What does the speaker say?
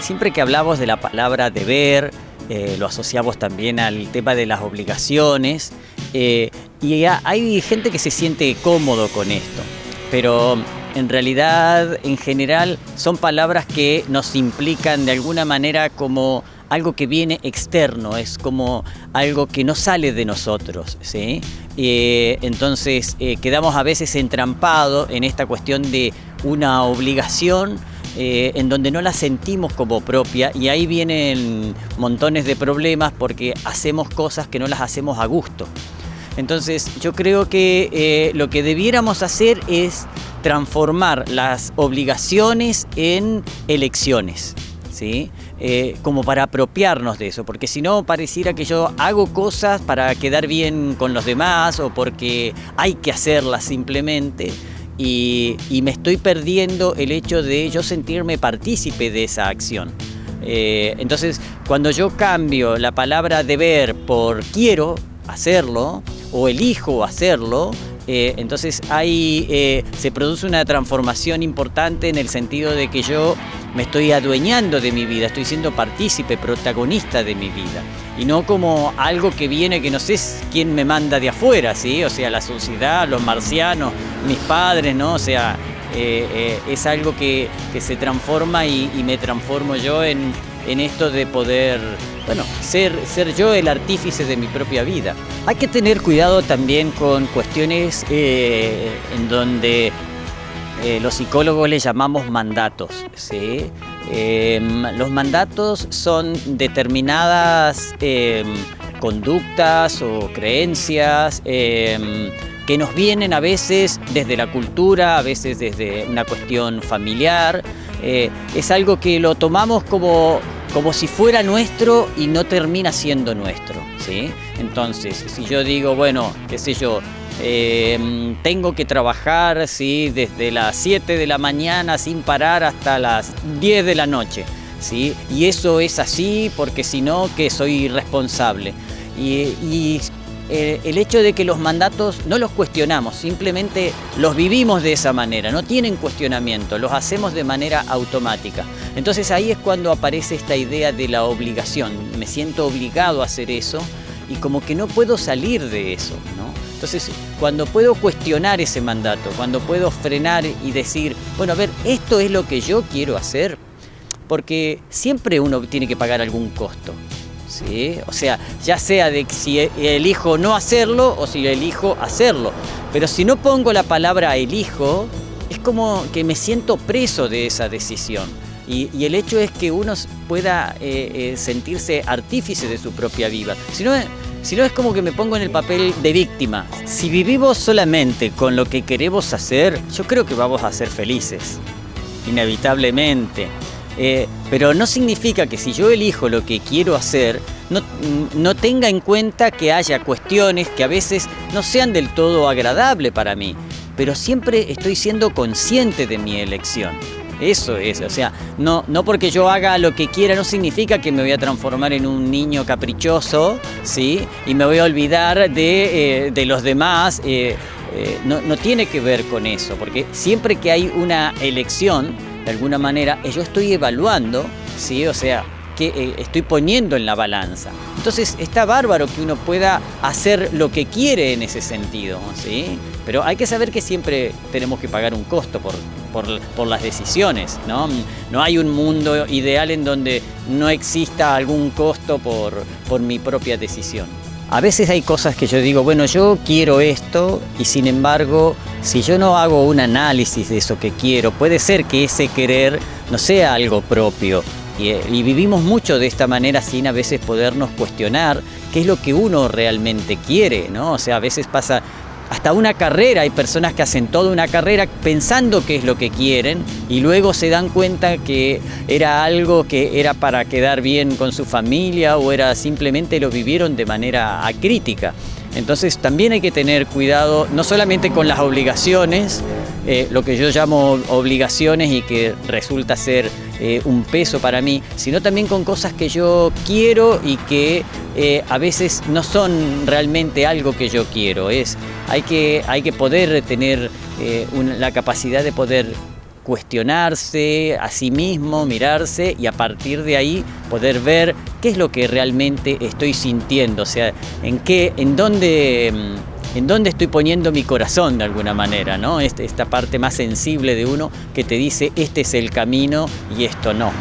siempre que hablamos de la palabra deber, lo asociamos también al tema de las obligaciones, y hay gente que se siente cómodo con esto, pero en realidad, en general, son palabras que nos implican de alguna manera como algo que viene externo, es como algo que no sale de nosotros, ¿sí? Entonces quedamos a veces entrampados en esta cuestión de una obligación en donde no la sentimos como propia, y ahí vienen montones de problemas porque hacemos cosas que no las hacemos a gusto. Entonces yo creo que lo que debiéramos hacer es transformar las obligaciones en elecciones, ¿sí? Como para apropiarnos de eso, porque si no pareciera que yo hago cosas para quedar bien con los demás o porque hay que hacerlas simplemente, y me estoy perdiendo el hecho de yo sentirme partícipe de esa acción. Entonces, cuando yo cambio la palabra deber por quiero hacerlo o elijo hacerlo, entonces ahí se produce una transformación importante en el sentido de que yo me estoy adueñando de mi vida, estoy siendo partícipe, protagonista de mi vida, y no como algo que viene que no sé quién me manda de afuera, ¿sí? O sea, la sociedad, los marcianos, mis padres, ¿no? O sea, es algo que se transforma y me transformo yo en esto de poder, bueno, ser yo el artífice de mi propia vida. Hay que tener cuidado también con cuestiones en donde los psicólogos le llamamos mandatos, ¿sí? Los mandatos son determinadas conductas o creencias que nos vienen a veces desde la cultura, a veces desde una cuestión familiar. Es algo que lo tomamos como si fuera nuestro y no termina siendo nuestro, ¿sí? Entonces, si yo digo, bueno, qué sé yo, tengo que trabajar, ¿sí?, desde las 7 de la mañana sin parar hasta las 10 de la noche, ¿sí? Y eso es así porque si no, que soy irresponsable. Y el hecho de que los mandatos no los cuestionamos, simplemente los vivimos de esa manera, no tienen cuestionamiento, los hacemos de manera automática. Entonces ahí es cuando aparece esta idea de la obligación, me siento obligado a hacer eso y como que no puedo salir de eso, ¿no? Entonces, cuando puedo cuestionar ese mandato, cuando puedo frenar y decir, bueno, a ver, esto es lo que yo quiero hacer, porque siempre uno tiene que pagar algún costo, ¿sí? O sea, ya sea de si elijo no hacerlo o si elijo hacerlo. Pero si no pongo la palabra elijo, es como que me siento preso de esa decisión. Y el hecho es que uno pueda sentirse artífice de su propia vida. Si no es como que me pongo en el papel de víctima. Si vivimos solamente con lo que queremos hacer, yo creo que vamos a ser felices, inevitablemente. Pero no significa que si yo elijo lo que quiero hacer, no tenga en cuenta que haya cuestiones que a veces no sean del todo agradables para mí, pero siempre estoy siendo consciente de mi elección. Eso es, o sea, no porque yo haga lo que quiera no significa que me voy a transformar en un niño caprichoso, ¿sí? Y me voy a olvidar de los demás. No tiene que ver con eso, porque siempre que hay una elección, de alguna manera, yo estoy evaluando, ¿sí? O sea, que estoy poniendo en la balanza. Entonces está bárbaro que uno pueda hacer lo que quiere en ese sentido, ¿sí? Pero hay que saber que siempre tenemos que pagar un costo por las decisiones, ¿no? No hay un mundo ideal en donde no exista algún costo por mi propia decisión. A veces hay cosas que yo digo, bueno, yo quiero esto y sin embargo, si yo no hago un análisis de eso que quiero, puede ser que ese querer no sea algo propio. Y vivimos mucho de esta manera sin a veces podernos cuestionar qué es lo que uno realmente quiere, ¿no? O sea, a veces pasa hasta una carrera, hay personas que hacen toda una carrera pensando qué es lo que quieren y luego se dan cuenta que era algo que era para quedar bien con su familia o era simplemente lo vivieron de manera acrítica. Entonces también hay que tener cuidado, no solamente con las obligaciones, lo que yo llamo obligaciones y que resulta ser un peso para mí, sino también con cosas que yo quiero y que a veces no son realmente algo que yo quiero. Hay que poder tener la capacidad de poder cuestionarse a sí mismo, mirarse y a partir de ahí poder ver qué es lo que realmente estoy sintiendo, o sea, en dónde estoy poniendo mi corazón de alguna manera, ¿no? Esta parte más sensible de uno que te dice este es el camino y esto no.